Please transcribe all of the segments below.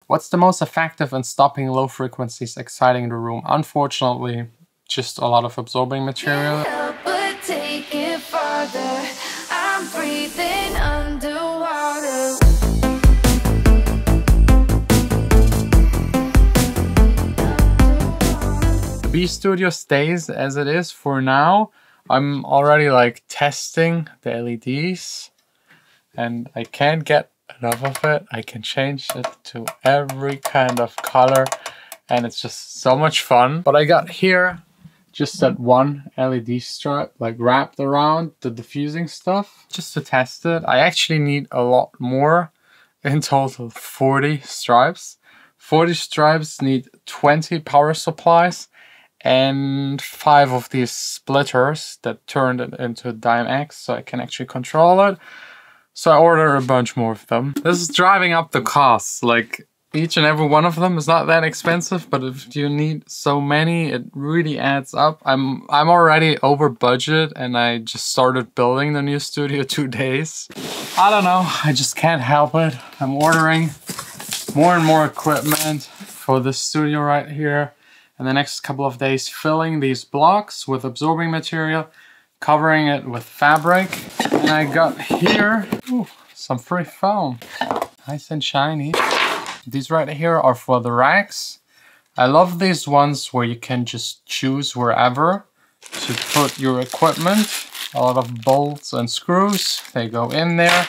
What's the most effective in stopping low frequencies exciting the room? Unfortunately, just a lot of absorbing material. But take it farther. I'm breathing underwater. The B Studio stays as it is for now. I'm already like testing the LEDs and I can't get enough of it. I can change it to every kind of color and it's just so much fun. But I got here just that one LED stripe like wrapped around the diffusing stuff just to test it. I actually need a lot more, in total 40 stripes. 40 stripes need 20 power supplies and 5 of these splitters that turned it into Dime-X so I can actually control it. So I ordered a bunch more of them. This is driving up the costs. Like each and every one of them is not that expensive, but if you need so many, it really adds up. I'm already over budget and I just started building the new studio 2 days. I don't know, I just can't help it. I'm ordering more and more equipment for the studio right here. In the next couple of days, filling these blocks with absorbing material, covering it with fabric. And I got here some free foam, nice and shiny. These right here are for the racks. I love these ones where you can just choose wherever to put your equipment. A lot of bolts and screws, they go in there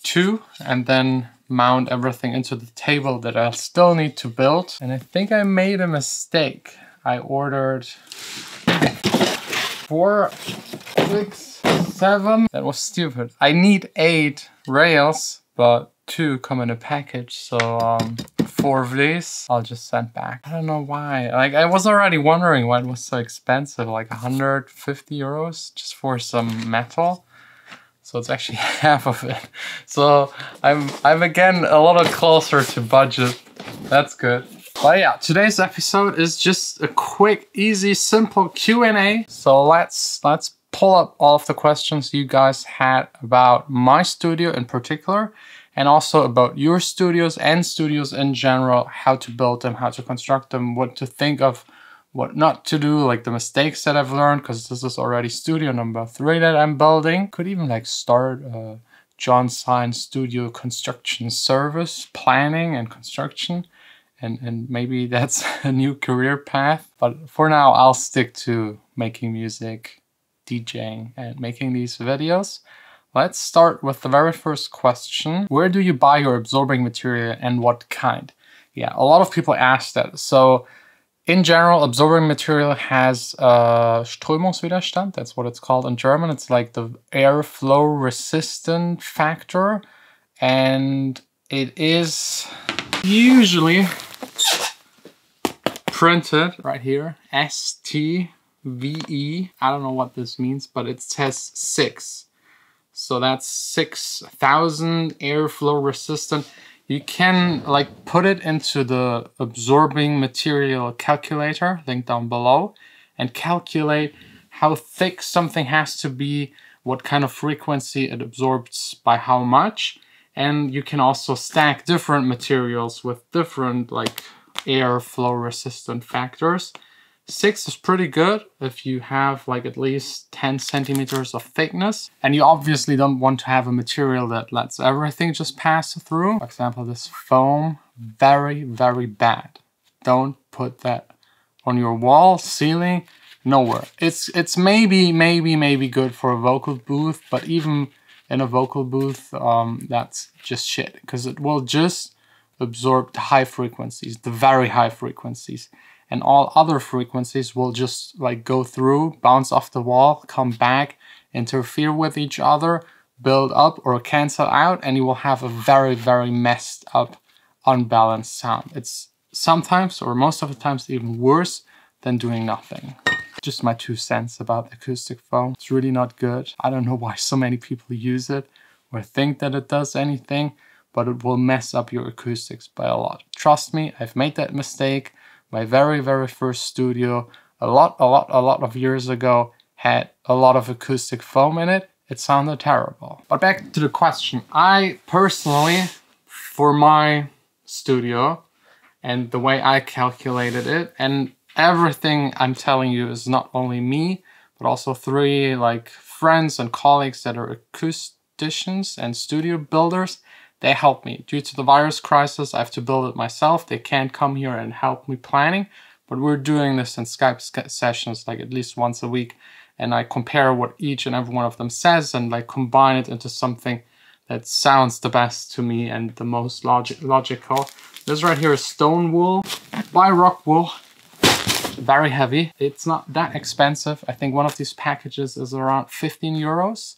too, and then mount everything into the table that I still need to build. And I think I made a mistake. I ordered 4, 6, 7. That was stupid. I need 8 rails, but 2 come in a package. So 4 of these I'll just send back. I don't know why. Like I was already wondering why it was so expensive, like 150 euros just for some metal. So it's actually half of it. So I'm again a little closer to budget. That's good. But yeah, today's episode is just a quick, easy, simple Q&A. So let's pull up all of the questions you guys had about my studio in particular, and also about your studios and studios in general, how to build them, how to construct them, what to think of, what not to do, like the mistakes that I've learned, because this is already studio number 3 that I'm building. Could even like start a John Sine studio construction service, planning and construction, and maybe that's a new career path. But for now, I'll stick to making music, DJing, and making these videos. Let's start with the very first question. Where do you buy your absorbing material and what kind? Yeah, a lot of people ask that. So in general, absorbing material has Strömungswiderstand, that's what it's called in German. It's like the airflow resistant factor. And it is usually printed right here, STVE. I don't know what this means, but it says 6. So that's 6,000 airflow resistant. You can like put it into the absorbing material calculator, link down below, and calculate how thick something has to be, what kind of frequency it absorbs by how much. And you can also stack different materials with different like airflow resistant factors. 6 is pretty good if you have like at least 10 centimeters of thickness. And you obviously don't want to have a material that lets everything just pass through. For example, this foam, very, very bad. Don't put that on your wall, ceiling, nowhere. It's maybe good for a vocal booth, but even in a vocal booth, that's just shit, because it will just absorb the high frequencies, the very high frequencies. And all other frequencies will just like go through, bounce off the wall, come back, interfere with each other, build up or cancel out, and you will have a very, very messed up, unbalanced sound. It's sometimes, or most of the times, even worse than doing nothing. Just my 2 cents about acoustic foam. It's really not good. I don't know why so many people use it or think that it does anything, but it will mess up your acoustics by a lot. Trust me, I've made that mistake. My very, very first studio, a lot of years ago, had a lot of acoustic foam in it. It sounded terrible. But back to the question. I personally, for my studio and the way I calculated it. And everything I'm telling you is not only me, but also 3 like friends and colleagues that are acousticians and studio builders. They help me. Due to the virus crisis, I have to build it myself. They can't come here and help me planning, but we're doing this in Skype sessions like at least once a week. And I compare what each and every one of them says and like combine it into something that sounds the best to me and the most logical. This right here is stone wool by Rock Wool. Very heavy. It's not that expensive. I think one of these packages is around 15 euros.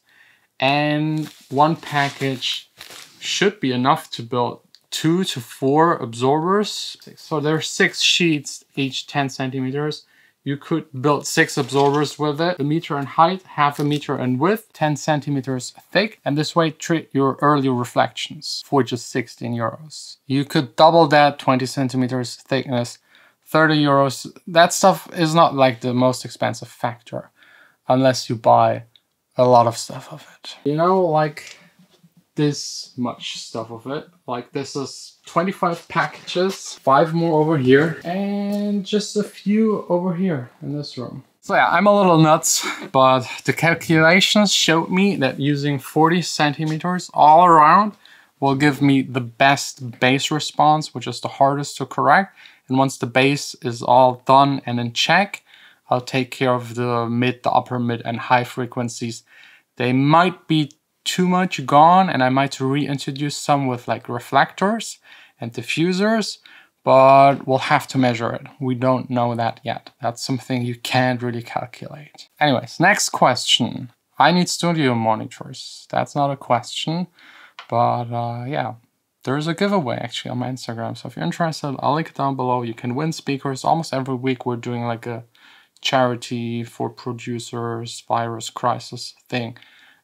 And one package should be enough to build 2 to 4 absorbers. So there are 6 sheets, each 10 centimeters. You could build 6 absorbers with it, 1 meter in height, 0.5 meter in width, 10 centimeters thick, and this way treat your early reflections for just 16 euros. You could double that, 20 centimeters thickness, 30 euros. That stuff is not like the most expensive factor, unless you buy a lot of stuff of it. You know, like this much stuff of it. Like this is 25 packages, 5 more over here, and just a few over here in this room. So yeah, I'm a little nuts, but the calculations showed me that using 40 centimeters all around will give me the best bass response, which is the hardest to correct. And once the bass is all done and in check, I'll take care of the mid, the upper mid and high frequencies. They might be too much gone and I might reintroduce some with like reflectors and diffusers, but we'll have to measure it. We don't know that yet. That's something you can't really calculate. Anyways, next question. I need studio monitors. That's not a question, but yeah. There's a giveaway actually on my Instagram. So if you're interested, I'll link it down below. You can win speakers. Almost every week we're doing like a charity for producers, virus crisis thing.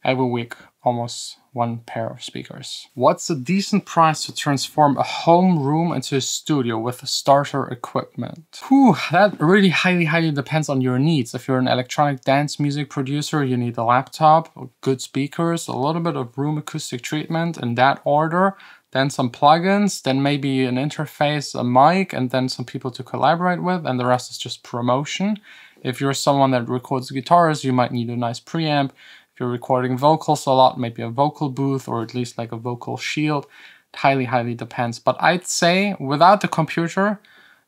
Every week, almost 1 pair of speakers. What's a decent price to transform a home room into a studio with starter equipment? Whew, that really highly depends on your needs. If you're an electronic dance music producer, you need a laptop, good speakers, a little bit of room acoustic treatment in that order, then some plugins, then maybe an interface, a mic, and then some people to collaborate with, and the rest is just promotion. If you're someone that records guitars, you might need a nice preamp. If you're recording vocals a lot, maybe a vocal booth or at least like a vocal shield. It highly depends. But I'd say without the computer,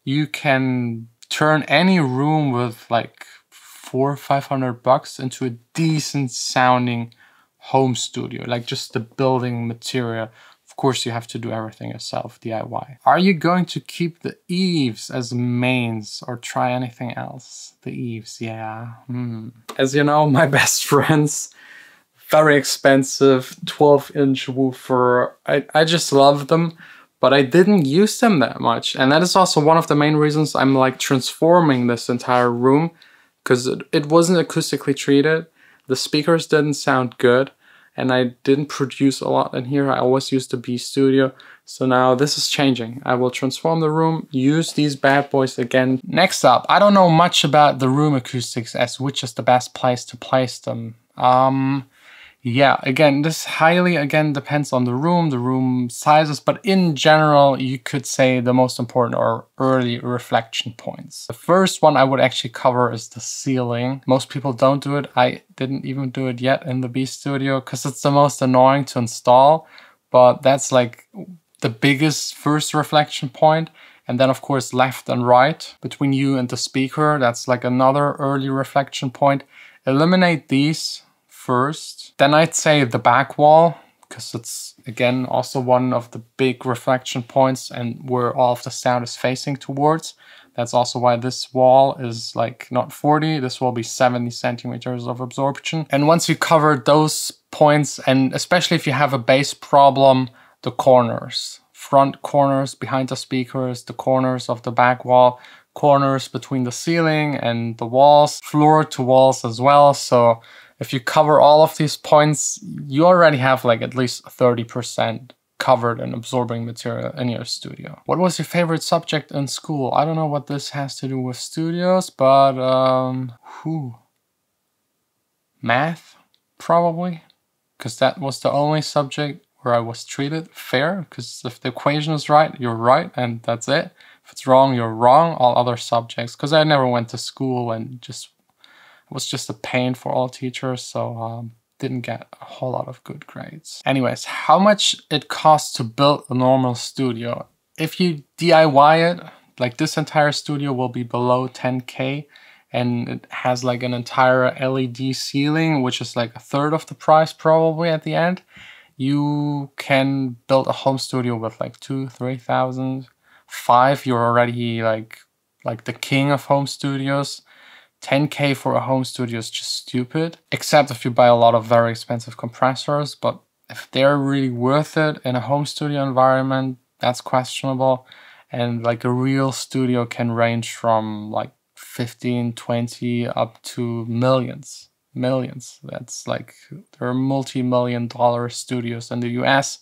you can turn any room with like 400 or 500 bucks into a decent sounding home studio, like just the building material. Of course, you have to do everything yourself, DIY. Are you going to keep the eaves as mains or try anything else? The eaves, yeah. As you know, my best friends, very expensive 12-inch woofer. I just love them, but I didn't use them that much. And that is also one of the main reasons I'm like transforming this entire room, because it wasn't acoustically treated. The speakers didn't sound good. And I didn't produce a lot in here. I always used the B Studio. So now this is changing. I will transform the room, use these bad boys again. Next up, I don't know much about the room acoustics as which is the best place to place them. Yeah, again, this highly, depends on the room sizes, but in general, you could say the most important are early reflection points. The first one I would actually cover is the ceiling. Most people don't do it. I didn't even do it yet in the B Studio because it's the most annoying to install, but that's like the biggest first reflection point. And then of course, left and right between you and the speaker, that's like another early reflection point. Eliminate these first. Then I'd say the back wall, because it's again also one of the big reflection points and where all of the sound is facing towards. That's also why this wall is like not 40, this will be 70 centimeters of absorption. And once you cover those points, and especially if you have a bass problem, the corners, front corners behind the speakers, the corners of the back wall, corners between the ceiling and the walls, floor to walls as well. So if you cover all of these points, you already have like at least 30% covered and absorbing material in your studio. What was your favorite subject in school? I don't know what this has to do with studios, but math, probably, because that was the only subject where I was treated fair, because if the equation is right, you're right, and that's it. If it's wrong, you're wrong. All other subjects, because I never went to school and just it was just a pain for all teachers, so didn't get a whole lot of good grades. Anyways, how much it costs to build a normal studio? If you DIY it, like this entire studio will be below 10K, and it has like an entire LED ceiling, which is like a third of the price probably at the end. You can build a home studio with like 2,000-3,000, 5, you're already like the king of home studios. 10K for a home studio is just stupid, except if you buy a lot of very expensive compressors. But if they're really worth it in a home studio environment, that's questionable. And like a real studio can range from like 15, 20 up to millions. That's like, there are multi-million-dollar studios in the US.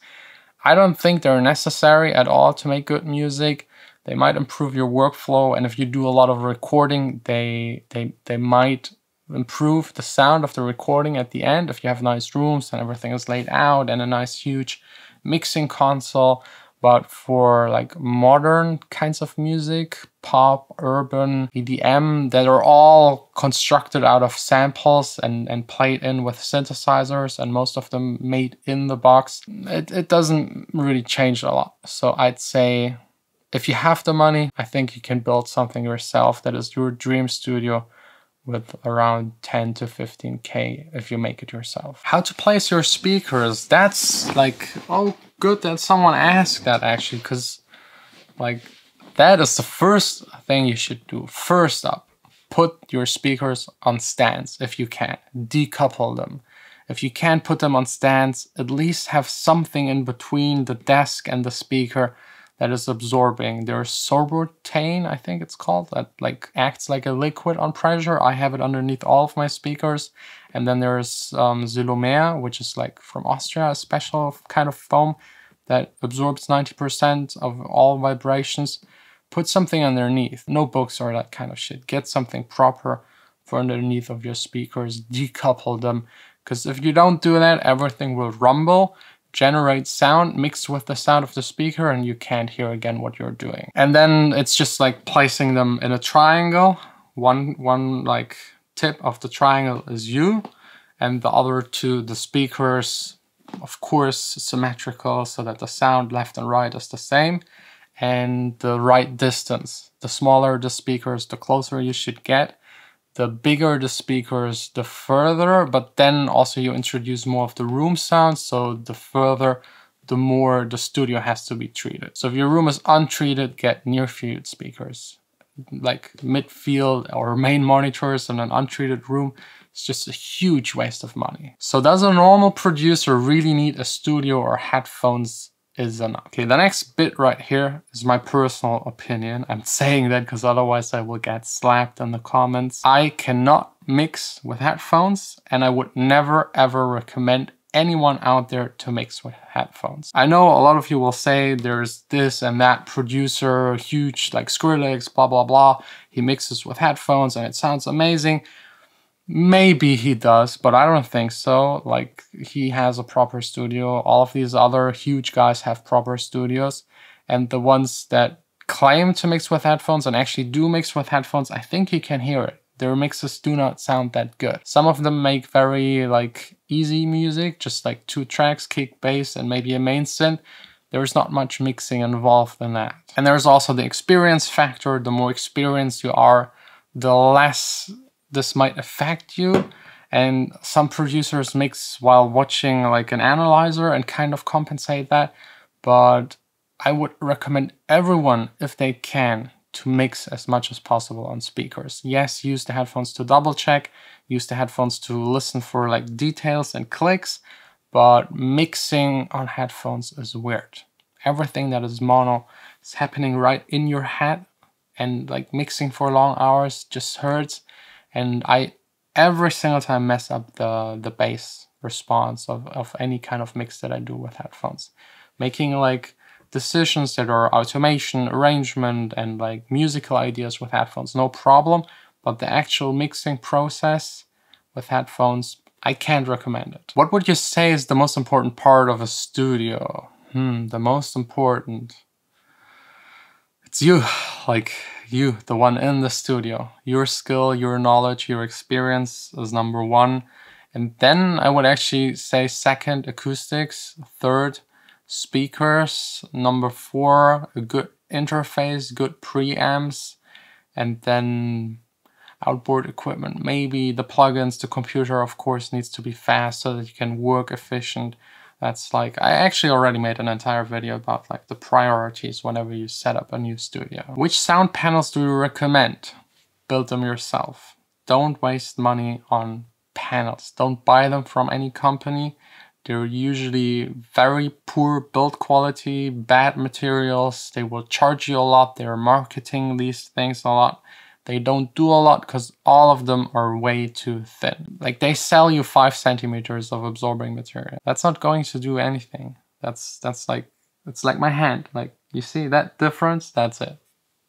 I don't think they're necessary at all to make good music. They might improve your workflow, and if you do a lot of recording, they might improve the sound of the recording at the end if you have nice rooms and everything is laid out and a nice huge mixing console. But for like modern kinds of music, pop, urban, EDM, that are all constructed out of samples and played in with synthesizers, and most of them made in the box, it doesn't really change a lot. So I'd say, if you have the money, I think you can build something yourself that is your dream studio with around 10 to 15K if you make it yourself. How to place your speakers? That's like, oh, good that someone asked that actually, because like that is the first thing you should do. First up, put your speakers on stands if you can. Decouple them. If you can't put them on stands, at least have something in between the desk and the speaker that is absorbing. There's sorbitane, I think it's called, that like acts like a liquid on pressure. I have it underneath all of my speakers. And then there's Silomer, which is like from Austria, a special kind of foam that absorbs 90% of all vibrations. Put something underneath, notebooks or that kind of shit. Get something proper for underneath of your speakers, decouple them. Because if you don't do that, everything will rumble, generate sound mixed with the sound of the speaker, and you can't hear again what you're doing. And then it's just like placing them in a triangle. One like tip of the triangle is you, and the other two, the speakers, of course, symmetrical so that the sound left and right is the same, and the right distance. The smaller the speakers, the closer you should get. The bigger the speakers, the further, but then also you introduce more of the room sound, so the further, the more the studio has to be treated. So if your room is untreated, get near-field speakers. Like midfield or main monitors in an untreated room, it's just a huge waste of money. So does a normal producer really need a studio or headphones? Is enough. Okay, the next bit right here is my personal opinion. I'm saying that because otherwise I will get slapped in the comments. I cannot mix with headphones, and I would never ever recommend anyone out there to mix with headphones. I know a lot of you will say there's this and that producer, huge like Skrillex, blah blah blah. He mixes with headphones and it sounds amazing. Maybe he does, but I don't think so. Like, he has a proper studio. All of these other huge guys have proper studios. And the ones that claim to mix with headphones and actually do mix with headphones, I think you can hear it. Their mixes do not sound that good. Some of them make very like easy music, just like 2 tracks, kick, bass, and maybe a main synth. There's not much mixing involved in that. And there's also the experience factor. The more experienced you are, the less this might affect you. And some producers mix while watching like an analyzer and kind of compensate that. But I would recommend everyone, if they can, to mix as much as possible on speakers. Yes, use the headphones to double check, use the headphones to listen for like details and clicks, but mixing on headphones is weird. Everything that is mono is happening right in your head, and like mixing for long hours just hurts. And I every single time mess up the bass response of any kind of mix that I do with headphones. Making like decisions that are automation, arrangement, and like musical ideas with headphones, no problem. But the actual mixing process with headphones, I can't recommend it. What would you say is the most important part of a studio? The most important. It's you, like you, the one in the studio. Your skill, your knowledge, your experience is number one. And then I would actually say second, acoustics. Third, speakers. Number four, a good interface, good preamps. And then outboard equipment. Maybe the plugins, the computer, of course, needs to be fast so that you can work efficient. That's like, I actually already made an entire video about like the priorities whenever you set up a new studio. Which sound panels do you recommend? Build them yourself. Don't waste money on panels. Don't buy them from any company. They're usually very poor build quality, bad materials. They will charge you a lot. They're marketing these things a lot. They don't do a lot because all of them are way too thin. Like they sell you 5 centimeters of absorbing material. That's not going to do anything. That's like, it's like my hand. Like you see that difference? That's it.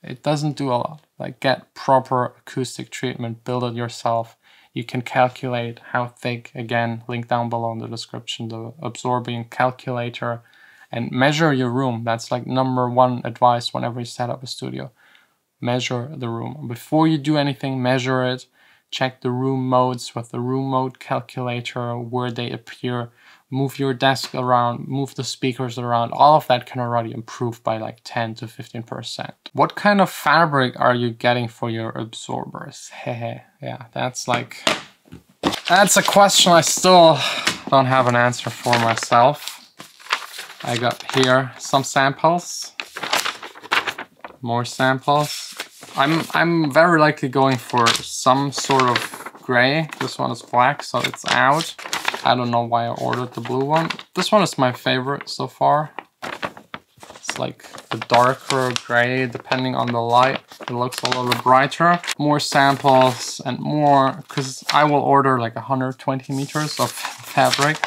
It doesn't do a lot. Like get proper acoustic treatment, build it yourself. You can calculate how thick, again, link down below in the description, the absorbing calculator, and measure your room. That's like number one advice whenever you set up a studio. Measure the room. Before you do anything, measure it. Check the room modes with the room mode calculator, where they appear. Move your desk around, move the speakers around. All of that can already improve by like 10 to 15%. What kind of fabric are you getting for your absorbers? Hehe, yeah, that's a question I still don't have an answer for myself. I got here some samples. More samples. I'm very likely going for some sort of gray. This one is black, so it's out. I don't know why I ordered the blue one. This one is my favorite so far. It's like the darker gray, depending on the light. It looks a little brighter. More samples and more, because I will order like 120 meters of fabric.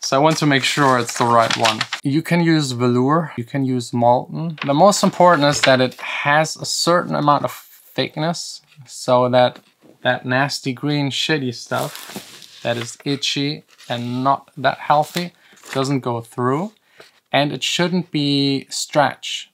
So I want to make sure it's the right one. You can use velour, you can use molten. The most important is that it has a certain amount of thickness so that that nasty green shitty stuff that is itchy and not that healthy doesn't go through. And it shouldn't be stretch.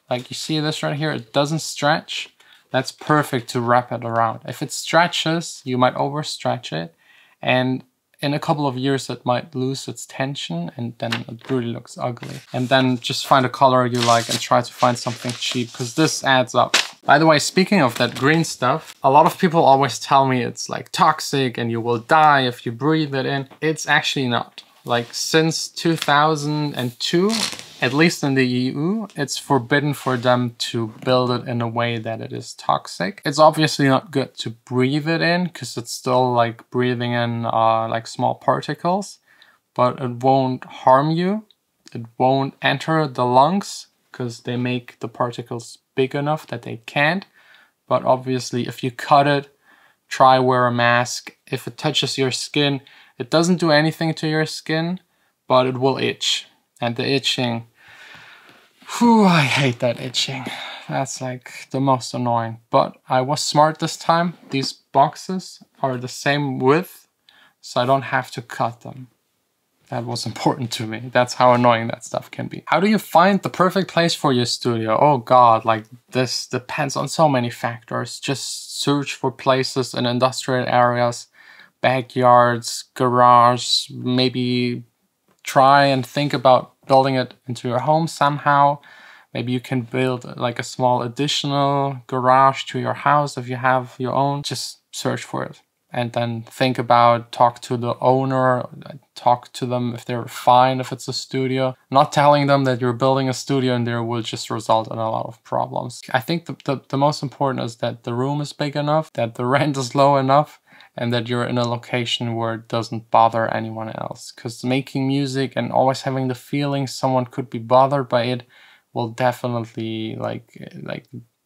Like you see this right here, it doesn't stretch. That's perfect to wrap it around. If it stretches, you might overstretch it, and in a couple of years it might lose its tension and then it really looks ugly. And then just find a color you like and try to find something cheap, because this adds up. By the way, speaking of that green stuff, a lot of people always tell me it's like toxic and you will die if you breathe it in. It's actually not. Like since 2002, at least in the EU, it's forbidden for them to build it in a way that it is toxic. It's obviously not good to breathe it in because it's still like breathing in like small particles, but it won't harm you. It won't enter the lungs because they make the particles big enough that they can't. But obviously if you cut it, try wear a mask. If it touches your skin, it doesn't do anything to your skin, but it will itch. And the itching, whew, I hate that itching. That's like the most annoying. But I was smart this time. These boxes are the same width, so I don't have to cut them. That was important to me. That's how annoying that stuff can be. How do you find the perfect place for your studio? Oh God, like this depends on so many factors. Just search for places in industrial areas, backyards, garage, maybe try and think about building it into your home somehow. Maybe you can build like a small additional garage to your house if you have your own. Just search for it. And then think about, talk to the owner, talk to them if they're fine if it's a studio. Not telling them that you're building a studio and there will just result in a lot of problems. I think the most important is that the room is big enough, that the rent is low enough, and that you're in a location where it doesn't bother anyone else. Because making music and always having the feeling someone could be bothered by it will definitely like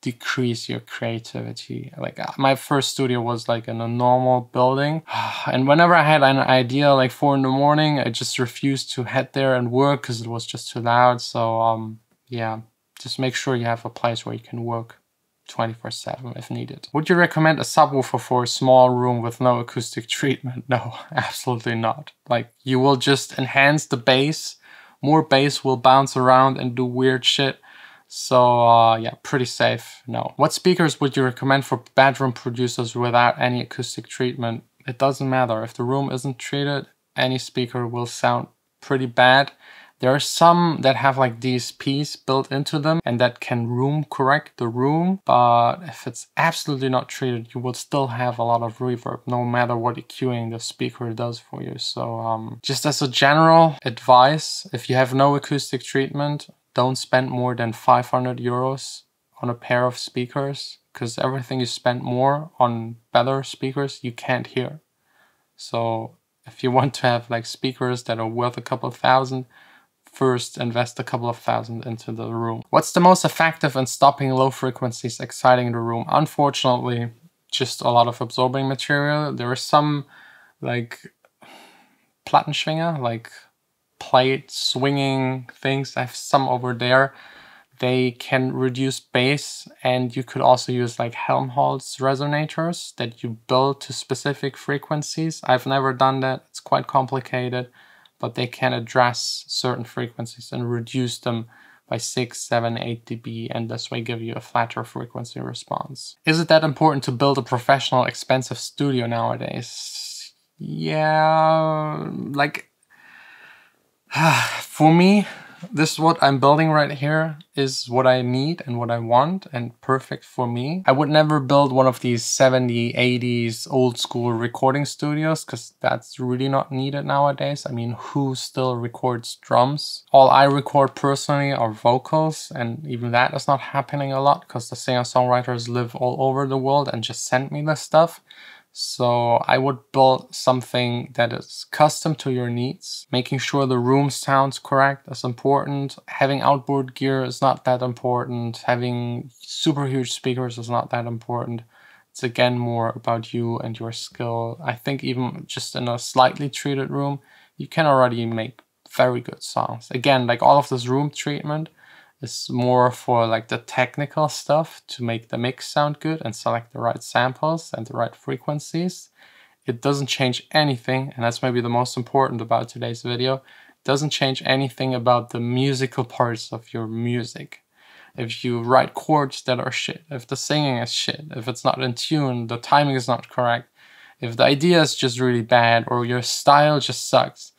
decrease your creativity. Like my first studio was like in a normal building, and whenever I had an idea like 4 in the morning, I just refused to head there and work because it was just too loud. So yeah, just make sure you have a place where you can work. 24/7 if needed. Would you recommend a subwoofer for a small room with no acoustic treatment? No, absolutely not. Like, you will just enhance the bass. More bass will bounce around and do weird shit. So yeah, pretty safe, no. What speakers would you recommend for bedroom producers without any acoustic treatment? It doesn't matter. If the room isn't treated, any speaker will sound pretty bad. There are some that have like DSPs built into them and that can room correct the room, but if it's absolutely not treated, you will still have a lot of reverb, no matter what EQing the speaker does for you. So just as a general advice, if you have no acoustic treatment, don't spend more than 500 euros on a pair of speakers, because everything you spend more on better speakers, you can't hear. So if you want to have like speakers that are worth a couple of thousand, first invest a couple of thousand into the room. What's the most effective in stopping low frequencies exciting the room? Unfortunately, just a lot of absorbing material. There are some like Plattenschwinger, like plate swinging things. I have some over there. They can reduce bass, and you could also use like Helmholtz resonators that you build to specific frequencies. I've never done that. It's quite complicated, but they can address certain frequencies and reduce them by 6, 7, 8 dB, and this way give you a flatter frequency response. Is it that important to build a professional, expensive studio nowadays? Yeah, like for me, this is what I'm building right here is what I need and what I want and perfect for me. I would never build one of these 70s, 80s old school recording studios because that's really not needed nowadays. I mean, who still records drums? All I record personally are vocals, and even that is not happening a lot because the singer-songwriters live all over the world and just send me this stuff. So I would build something that is custom to your needs. Making sure the room sounds correct is important. Having outboard gear is not that important. Having super huge speakers is not that important. It's again more about you and your skill. I think even just in a slightly treated room, you can already make very good songs. Again, like all of this room treatment is more for like the technical stuff to make the mix sound good and select the right samples and the right frequencies. It doesn't change anything, and that's maybe the most important about today's video. It doesn't change anything about the musical parts of your music. If you write chords that are shit, if the singing is shit, if it's not in tune, the timing is not correct, if the idea is just really bad or your style just sucks,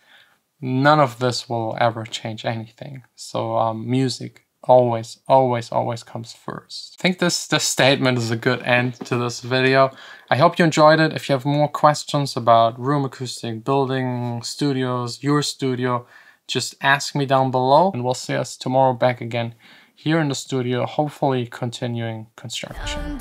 none of this will ever change anything. So music always comes first. I think this statement is a good end to this video. I hope you enjoyed it. If you have more questions about room acoustic, building studios, your studio, just ask me down below, and we'll see us tomorrow back again here in the studio, hopefully continuing construction.